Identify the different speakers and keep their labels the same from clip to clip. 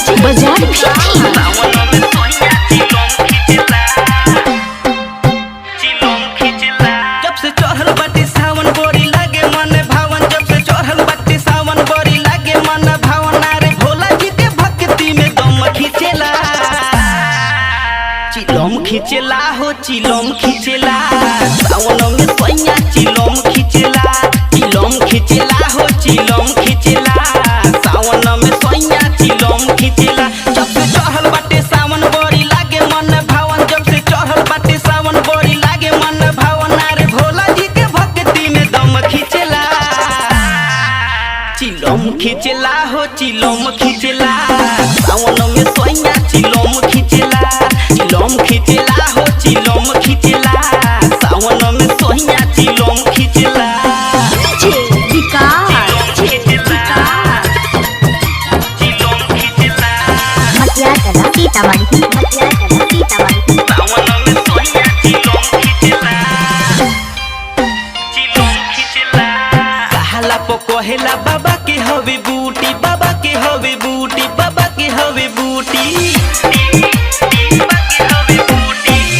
Speaker 1: बाजार भी थी।
Speaker 2: जब से चढ़ल बाटे सावन बोरी लागे मन भावन, जब से चढ़ल बाटे सावन बोरी लागे मन भावन। अरे भोला जी के भक्ति में दम खींचेला, चिलम खींचेला हो चिलम खींचेला। सावन में सोइया चिलम खींचेला, चिलम खींचेला हो चिलम खींचेला। सावन में सोइया चिलम खींचेला। जब से चढ़ल बाटे सावन बोरी लागे मन भावन, जब से चढ़ल बाटे सावन बोरी लागे मन भावन। अरे भोला जी के भक्ति में दम खींचेला, चिलम खींचेला हो चिलम खींचेला। सावन में सोइया चिलम खींचेला, चिलम खींचेला हो चिलम खींचेला। सावन में सोइया चिलम खींचेला। कहला पो कहेला बाबा के हवे बूटी, बाबा के हवे बूटी, बाबा के हवे बूटी।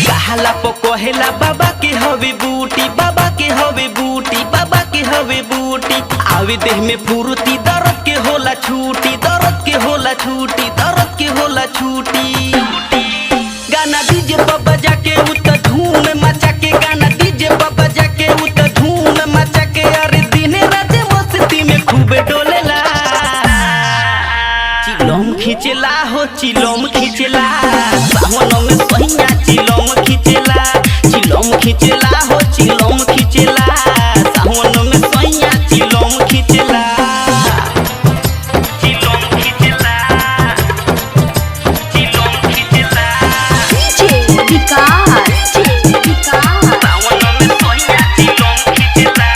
Speaker 2: कहला पो कहेला बाबा के हवे बूटी, बाबा के हवे बूटी, बाबा के हवे बूटी। आवे देह में फुर्ती, दर्द के होला छूटी, दर्द के होला छूटी, दर्द के होला छूटी। गाना डीजे पर बजा के उत धूम मचा के, गाना डीजे पर बजा के उत धूम मचा के। अरे दिने रात मस्ती में खूबे डोलेला, चिलम खींचेला हो चिलम खींचेला। सावन में सोइया चिलम खींचेला, चिलम खींचेला हो चिलम खींचेला। सावन में सोइया चिलम खींचेला, चिलम खींचेला, चिलम खींचेला। सावन में सोइया चिलम खींचेला,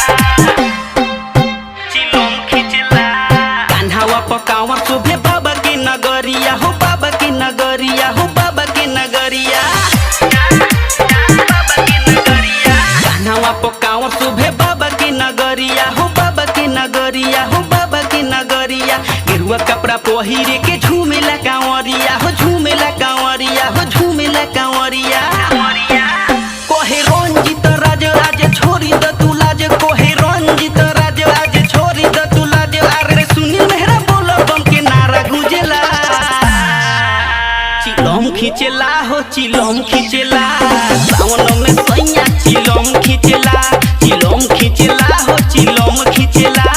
Speaker 2: चिलम खींचेला। कान्हावा पकावा सुबह बाबा की नगरिया हो, बाबा की नगरिया हो, बाबा की नगरिया। कान्हावा पकावा सुबह बाबा की नगरिया हो, बाबा की नगरिया हो, बाबा की नगरिया। गेरुआ कपड़ा पहिरे के झूमेला कांवरिया हो, झूमेला कांवरिया हो, झूमेला कांवरिया। कोहे रंजित राज आज छोड़ी द तू लाज, कोहे रंजित राज आज छोड़ी द तू लाज। अरे सुनील मेहरा बोलो बम के नारा गुंजेला, चिलम खींचेला हो चिलम खींचेला। सावन में सोइया चिलम खींचेला, चिलम खींचेला हो चिलम खींचेला।